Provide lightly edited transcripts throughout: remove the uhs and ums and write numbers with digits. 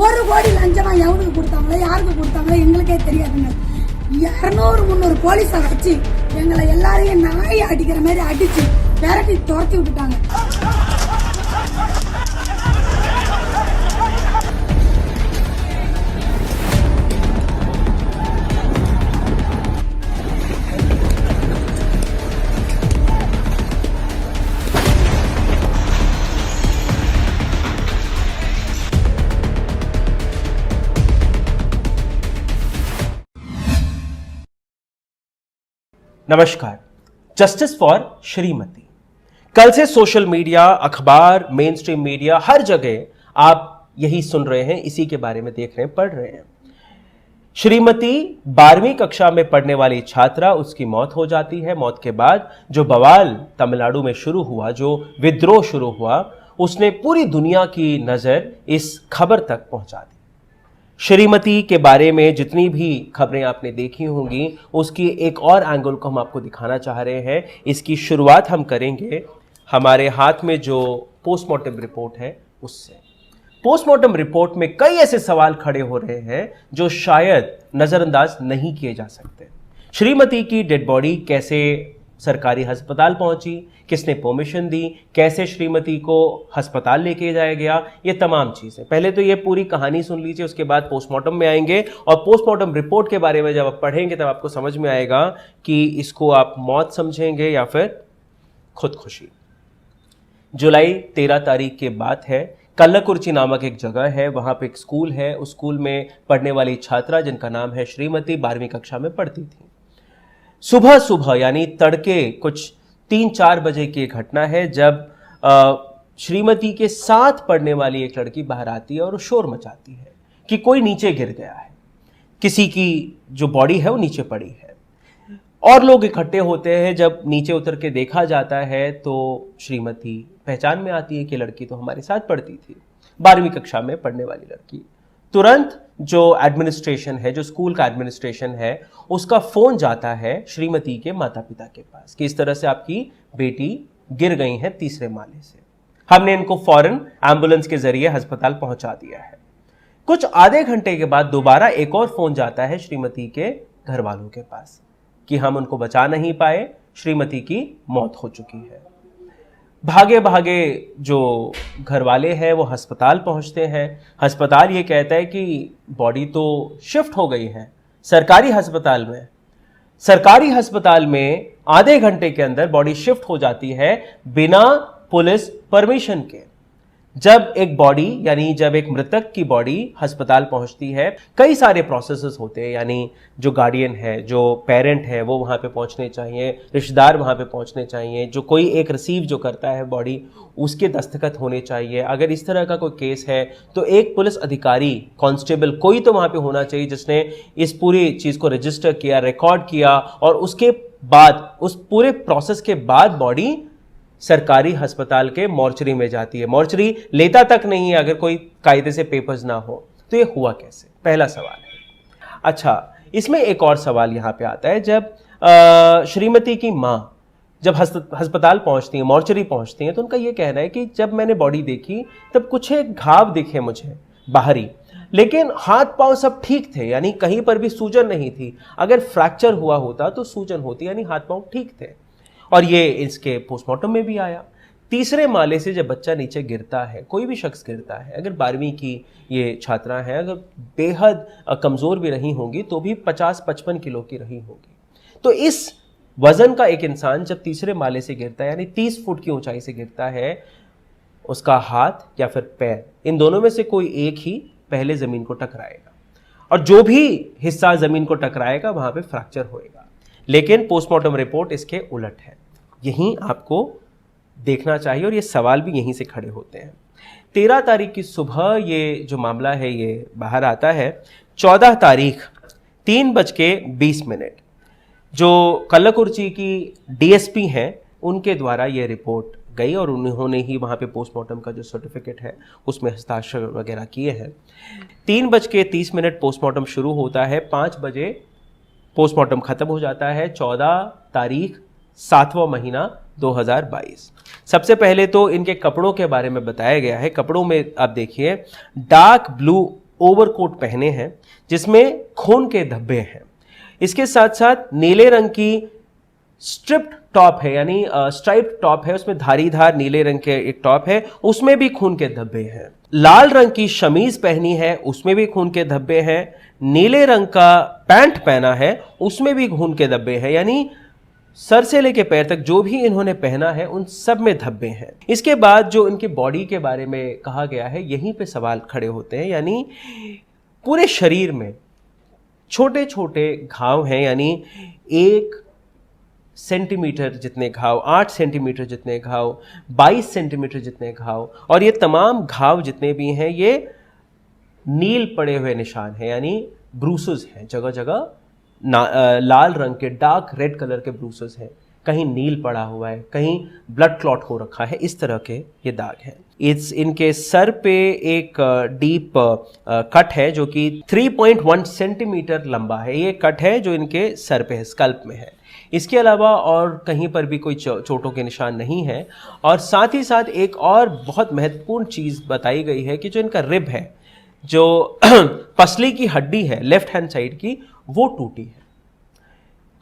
ஒரு கோடி லஞ்சமா எவனுக்கு கொடுத்தாங்களோ யாருக்கு கொடுத்தாங்களோ எங்களுக்கே தெரியாதுங்க. 200-300 போலீஸை வச்சு எங்களை எல்லாரையும் நாயை அடிக்கிற மாதிரி அடிச்சு விரட்டி துரத்தி விட்டுட்டாங்க. नमस्कार। Justice for Shrimati. कल से सोशल मीडिया, अखबार, मेन स्ट्रीम मीडिया, हर जगह आप यही सुन रहे हैं, इसी के बारे में देख रहे हैं, पढ़ रहे हैं। श्रीमती 12वीं कक्षा में पढ़ने वाली छात्रा, उसकी मौत हो जाती है। मौत के बाद जो बवाल तमिलनाडु में शुरू हुआ, जो विद्रोह शुरू हुआ, उसने पूरी दुनिया की नजर इस खबर तक पहुंचा दी। श्रीमती के बारे में जितनी भी खबरें आपने देखी होंगी, उसकी एक और एंगल को हम आपको दिखाना चाह रहे हैं। इसकी शुरुआत हम करेंगे हमारे हाथ में जो पोस्टमार्टम रिपोर्ट है उससे। पोस्टमार्टम रिपोर्ट में कई ऐसे सवाल खड़े हो रहे हैं जो शायद नजरअंदाज नहीं किए जा सकते। श्रीमती की डेड बॉडी कैसे सरकारी अस्पताल पहुंची, किसने परमिशन दी, कैसे श्रीमती को अस्पताल लेके जाया गया, ये तमाम चीजें। पहले तो ये पूरी कहानी सुन लीजिए, उसके बाद पोस्टमार्टम में आएंगे और पोस्टमार्टम रिपोर्ट के बारे में जब आप पढ़ेंगे तब आपको समझ में आएगा कि इसको आप मौत समझेंगे या फिर खुदकुशी। जुलाई 13 तारीख की बात है। कल्लाकुर्ची नामक एक जगह है, वहां पे एक स्कूल है। उस स्कूल में पढ़ने वाली छात्रा जिनका नाम है श्रीमती 12वीं कक्षा में पढ़ती थी। सुबह सुबह यानी तड़के कुछ 3-4 बजे की घटना है जब श्रीमती के साथ पढ़ने वाली एक लड़की बाहर आती है और शोर मचाती है कि कोई नीचे गिर गया है, किसी की जो बॉडी है वो नीचे पड़ी है। और लोग इकट्ठे होते हैं। जब नीचे उतर के देखा जाता है तो श्रीमती पहचान में आती है कि लड़की तो हमारे साथ पढ़ती थी, 12वीं कक्षा में पढ़ने वाली लड़की। तुरंत जो एडमिनिस्ट्रेशन है, जो स्कूल का एडमिनिस्ट्रेशन है, उसका फोन जाता है श्रीमती के माता पिता के पास कि इस तरह से आपकी बेटी गिर गई है 3रे माले से। हमने इनको फौरन एम्बुलेंस के जरिए अस्पताल पहुंचा दिया है। कुछ आधे घंटे के बाद दोबारा एक और फोन जाता है श्रीमती के घर वालों के पास कि हम उनको बचा नहीं पाए, श्रीमती की मौत हो चुकी है। भागे भागे जो घर वाले हैं वो अस्पताल पहुंचते हैं। अस्पताल ये कहता है कि बॉडी तो शिफ्ट हो गई है सरकारी अस्पताल में। सरकारी अस्पताल में आधे घंटे के अंदर बॉडी शिफ्ट हो जाती है बिना पुलिस परमिशन के। जब एक बॉडी यानी जब एक मृतक की बॉडी अस्पताल पहुंचती है, कई सारे प्रोसेसेस होते हैं, यानी जो गार्डियन है, जो पेरेंट है, वो वहां पे पहुंचने चाहिए, रिश्तेदार वहां पे पहुंचने चाहिए, जो कोई एक रिसीव जो करता है बॉडी उसके दस्तखत होने चाहिए। अगर इस तरह का कोई केस है तो एक पुलिस अधिकारी, कांस्टेबल, कोई तो वहां पे होना चाहिए जिसने इस पूरी चीज को रजिस्टर किया, रिकॉर्ड किया, और उसके बाद उस पूरे प्रोसेस के बाद बॉडी सरकारी अस्पताल के मॉर्चरी में जाती है। मॉर्चरी लेता तक नहीं है अगर कोई कायदे से पेपर्स ना हो। तो ये हुआ कैसे, पहला सवाल है। अच्छा, इसमें एक और सवाल यहां पे आता है। जब श्रीमती की मां जब अस्पताल पहुंचती है, मॉर्चरी पहुंचती है, तो उनका यह कहना है कि जब मैंने बॉडी देखी तब कुछ एक घाव दिखे मुझे बाहरी, लेकिन हाथ पांव सब ठीक थे, यानी कहीं पर भी सूजन नहीं थी। अगर फ्रैक्चर हुआ होता तो सूजन होती, यानी हाथ पांव ठीक थे। और ये इसके पोस्टमार्टम में भी आया। 3रे माले से जब बच्चा नीचे गिरता है, कोई भी शख्स गिरता है, अगर 12वीं की ये छात्रा है, अगर बेहद कमज़ोर भी रही होंगी तो भी 50-55 किलो की रही होगी। तो इस वजन का एक इंसान जब 3रे माले से गिरता है, यानी 30 फुट की ऊंचाई से गिरता है, उसका हाथ या फिर पैर, इन दोनों में से कोई एक ही पहले ज़मीन को टकराएगा, और जो भी हिस्सा ज़मीन को टकराएगा वहाँ पर फ्रैक्चर होएगा। लेकिन पोस्टमार्टम रिपोर्ट इसके उलट है। यहीं आपको देखना चाहिए और ये सवाल भी यहीं से खड़े होते हैं। 13 तारीख की सुबह ये जो मामला है ये बाहर आता है। 14 तारीख 3:20 जो कल्लाकुर्ची की डीएसपी हैं उनके द्वारा ये रिपोर्ट गई और उन्होंने ही वहाँ पे पोस्टमार्टम का जो सर्टिफिकेट है उसमें हस्ताक्षर वगैरह किए हैं। 3:30 पोस्टमार्टम शुरू होता है, 5 बजे पोस्टमार्टम खत्म हो जाता है। 14 तारीख 7वां महीना 2022। सबसे पहले तो इनके कपड़ों के बारे में बताया गया है। कपड़ों में आप देखिए डार्क ब्लू ओवरकोट पहने हैं जिसमें खून के धब्बे हैं। इसके साथ साथ नीले रंग की स्ट्रिप्ड टॉप है, यानी स्ट्राइप्ड टॉप है, उसमें धारीधार नीले रंग के एक टॉप है, उसमें भी खून के धब्बे हैं। लाल रंग की शमीज पहनी है, उसमें भी खून के धब्बे हैं। नीले रंग का पैंट पहना है, उसमें भी खून के धब्बे हैं, यानी सर से लेके पैर तक जो भी इन्होंने पहना है उन सब में धब्बे हैं। इसके बाद जो इनकी बॉडी के बारे में कहा गया है, यहीं पे सवाल खड़े होते हैं, यानी पूरे शरीर में छोटे छोटे घाव हैं, यानी 1 सेंटीमीटर जितने घाव, 8 सेंटीमीटर जितने घाव, 22 सेंटीमीटर जितने घाव, और ये तमाम घाव जितने भी हैं ये नील पड़े हुए निशान हैं, यानी ब्रूसेस हैं। जगह जगह लाल रंग के डार्क रेड कलर के ब्रूसेस हैं, कहीं नील पड़ा हुआ है, कहीं ब्लड क्लॉट हो रखा है, इस तरह के ये दाग हैं। इनके सर पे एक डीप कट है जो कि 3.1 सेंटीमीटर लंबा है। ये कट है जो इनके सर पे है, स्कल्प में है। इसके अलावा और कहीं पर भी कोई चोटों के निशान नहीं है। और साथ ही साथ एक और बहुत महत्वपूर्ण चीज़ बताई गई है कि जो इनका रिब है, जो पसली की हड्डी है लेफ्ट हैंड साइड की, वो टूटी है।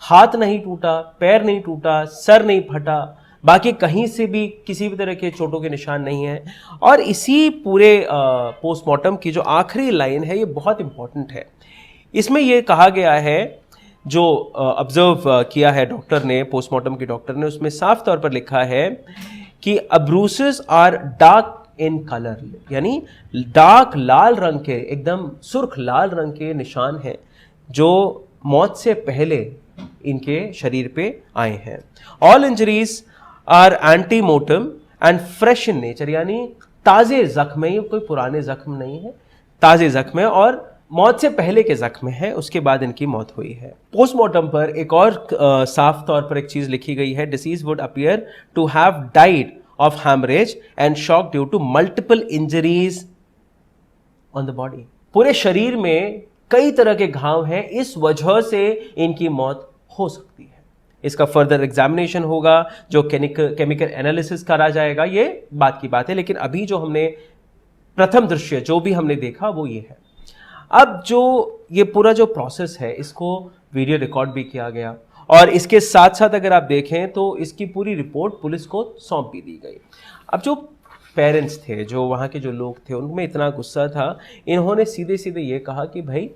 हाथ नहीं टूटा, पैर नहीं टूटा, सर नहीं फटा, बाकी कहीं से भी किसी भी तरह के चोटों के निशान नहीं है। और इसी पूरे पोस्टमार्टम की जो आखिरी लाइन है ये बहुत इंपॉर्टेंट है। इसमें ये कहा गया है, जो ऑब्जर्व किया है डॉक्टर ने, पोस्टमार्टम के डॉक्टर ने, उसमें साफ तौर पर लिखा है कि अब्रूसेस आर डार्क इन कलर, यानी डार्क लाल रंग के, एकदम सुर्ख लाल रंग के निशान हैं जो मौत से पहले इनके शरीर पे आए हैं। All injuries are antemortem and fresh in nature, यानी ताजे जख्म है, ये कोई पुराने जख्म नहीं है, ताजे जख्म है और मौत से पहले के जख्म है, उसके बाद इनकी मौत हुई है। पोस्टमार्टम पर एक और साफ तौर पर एक चीज लिखी गई है, deceased would appear to have died of haemorrhage and shock due to multiple injuries on the body. पूरे शरीर में कई तरह के घाव हैं, इस वजह से इनकी मौत हो सकती है। इसका फर्दर एग्जामिनेशन होगा, जो केमिकल एनालिसिस करा जाएगा, ये बात की बात है। लेकिन अभी जो हमने प्रथम दृश्य जो भी हमने देखा वो ये है। अब जो ये पूरा जो प्रोसेस है, इसको वीडियो रिकॉर्ड भी किया गया और इसके साथ साथ अगर आप देखें तो इसकी पूरी रिपोर्ट पुलिस को सौंप भी दी गई। अब जो पेरेंट्स थे, जो वहाँ के जो लोग थे, उनमें इतना गुस्सा था, इन्होंने सीधे सीधे ये कहा कि भाई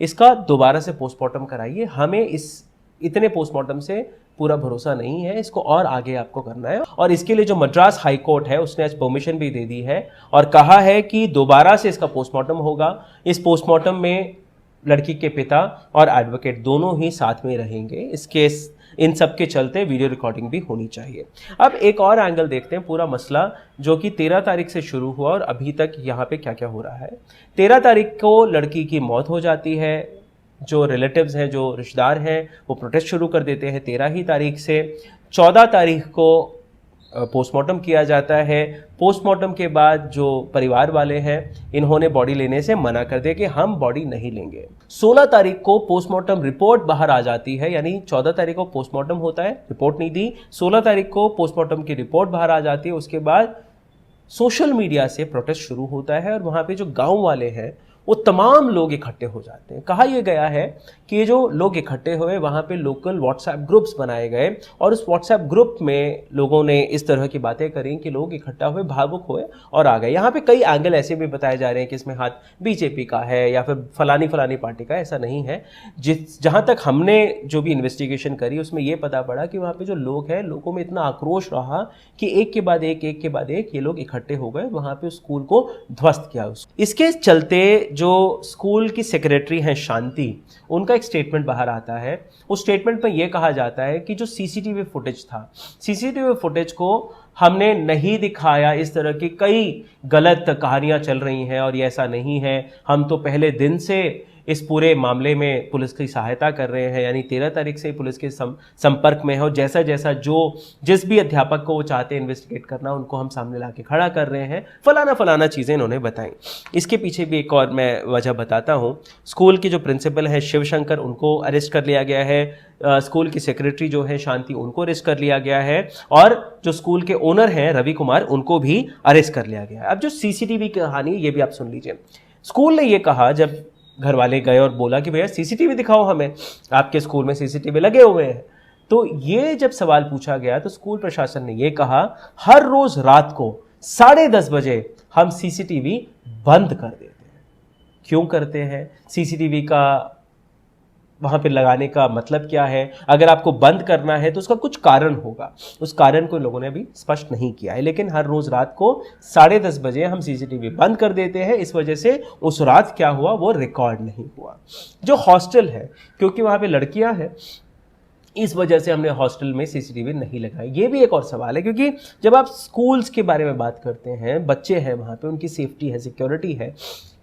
इसका दोबारा से पोस्टमार्टम कराइए, हमें इस इतने पोस्टमार्टम से पूरा भरोसा नहीं है, इसको और आगे आपको करना है। और इसके लिए जो मद्रास हाई कोर्ट है उसने आज परमिशन भी दे दी है और कहा है कि दोबारा से इसका पोस्टमार्टम होगा। इस पोस्टमार्टम में लड़की के पिता और एडवोकेट दोनों ही साथ में रहेंगे। इसके इन सब के चलते वीडियो रिकॉर्डिंग भी होनी चाहिए। अब एक और एंगल देखते हैं, पूरा मसला जो कि 13 तारीख से शुरू हुआ और अभी तक यहाँ पे क्या क्या हो रहा है। 13 तारीख को लड़की की मौत हो जाती है, जो रिलेटिव्स हैं, जो रिश्तेदार हैं, वो प्रोटेस्ट शुरू कर देते हैं 13 ही तारीख से। 14 तारीख को पोस्टमार्टम किया जाता है। पोस्टमार्टम के बाद जो परिवार वाले हैं, इन्होंने बॉडी लेने से मना कर दिया कि हम बॉडी नहीं लेंगे। 16 तारीख को पोस्टमार्टम रिपोर्ट बाहर आ जाती है, यानी 14 तारीख को पोस्टमार्टम होता है, रिपोर्ट नहीं दी, 16 तारीख को पोस्टमार्टम की रिपोर्ट बाहर आ जाती है। उसके बाद सोशल मीडिया से प्रोटेस्ट शुरू होता है और वहाँ पे जो गाँव वाले हैं वो तमाम लोग इकट्ठे हो जाते हैं। कहा यह गया है कि ये जो लोग इकट्ठे हुए, वहाँ पे लोकल व्हाट्सएप ग्रुप्स बनाए गए और उस व्हाट्सएप ग्रुप में लोगों ने इस तरह की बातें करी कि लोग इकट्ठा हुए, भावुक हुए और आ गए। यहाँ पे कई एंगल ऐसे भी बताए जा रहे हैं कि इसमें हाथ बीजेपी का है या फिर फलानी पार्टी का, ऐसा नहीं है। जहाँ तक हमने जो भी इन्वेस्टिगेशन करी उसमें ये पता पड़ा कि वहाँ पे जो लोग हैं, लोगों में इतना आक्रोश रहा कि एक के बाद एक ये लोग इकट्ठे हो गए, वहाँ पे स्कूल को ध्वस्त किया। इसके चलते जो स्कूल की सेक्रेटरी हैं शांति, उनका एक स्टेटमेंट बाहर आता है। उस स्टेटमेंट में यह कहा जाता है कि जो सीसीटीवी फुटेज था, सीसीटीवी फुटेज को हमने नहीं दिखाया, इस तरह की कई गलत कहानियां चल रही हैं और ये ऐसा नहीं है। हम तो पहले दिन से इस पूरे मामले में पुलिस की सहायता कर रहे हैं, यानी 13 तारीख से पुलिस के संपर्क में है और जैसा जैसा जिस भी अध्यापक को वो चाहते हैं इन्वेस्टिगेट करना, उनको हम सामने लाके खड़ा कर रहे हैं। फलाना चीज़ें इन्होंने बताई। इसके पीछे भी एक और मैं वजह बताता हूँ। स्कूल की जो प्रिंसिपल है शिवशंकर, उनको अरेस्ट कर लिया गया है। स्कूल की सेक्रेटरी जो है शांति, उनको अरेस्ट कर लिया गया है और जो स्कूल के ओनर हैं रवि कुमार, उनको भी अरेस्ट कर लिया गया है। अब जो सीसीटीवी की कहानी, ये भी आप सुन लीजिए। स्कूल ने ये कहा, जब घर वाले गए और बोला कि भैया सीसीटीवी दिखाओ हमें, आपके स्कूल में सीसीटीवी लगे हुए हैं, तो ये जब सवाल पूछा गया तो स्कूल प्रशासन ने ये कहा हर रोज रात को 10:30 बजे हम सीसीटीवी बंद कर देते हैं। क्यों करते हैं? सीसीटीवी का वहां पे लगाने का मतलब क्या है? अगर आपको बंद करना है तो उसका कुछ कारण होगा, उस कारण को लोगों ने अभी स्पष्ट नहीं किया है, लेकिन हर रोज रात को 10:30 बजे हम सीसीटीवी बंद कर देते हैं। इस वजह से उस रात क्या हुआ वो रिकॉर्ड नहीं हुआ। जो हॉस्टल है, क्योंकि वहां पे लड़कियां हैं, इस वजह से हमने हॉस्टल में सीसीटीवी नहीं लगाई। ये भी एक और सवाल है, क्योंकि जब आप स्कूल्स के बारे में बात करते हैं, बच्चे हैं वहां पे, उनकी सेफ्टी है, सिक्योरिटी है,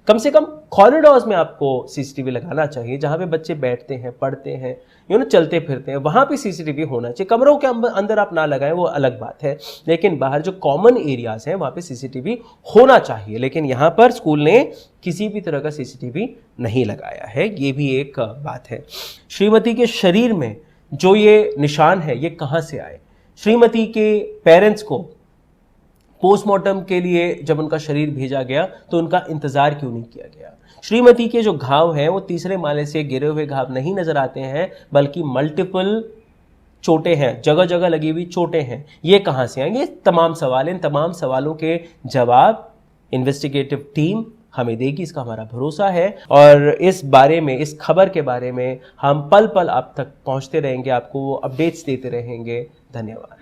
कम से कम कॉरिडोर्स में आपको सीसीटीवी लगाना चाहिए, जहां पे बच्चे बैठते हैं, पढ़ते हैं, चलते फिरते हैं, वहां पे सीसीटीवी होना चाहिए। कमरों के अंदर आप ना लगाएं वो अलग बात है, लेकिन बाहर जो कॉमन एरियाज हैं वहां पे सीसीटीवी होना चाहिए। लेकिन यहां पर स्कूल ने किसी भी तरह का सीसीटीवी नहीं लगाया है, ये भी एक बात है। श्रीमती के शरीर में जो ये निशान है ये कहां से आए? श्रीमती के पेरेंट्स को पोस्टमार्टम के लिए जब उनका शरीर भेजा गया तो उनका इंतजार क्यों नहीं किया गया? श्रीमती के जो घाव हैं वो तीसरे माले से गिरे हुए घाव नहीं नजर आते हैं, बल्कि मल्टीपल चोटें हैं, जगह जगह लगी हुई चोटें हैं। ये कहां से आएंगे? तमाम सवाल, इन तमाम सवालों के जवाब इन्वेस्टिगेटिव टीम हमें देगी, इसका हमारा भरोसा है। और इस बारे में, इस खबर के बारे में हम पल पल आप तक पहुंचते रहेंगे, आपको वो अपडेट्स देते रहेंगे। धन्यवाद।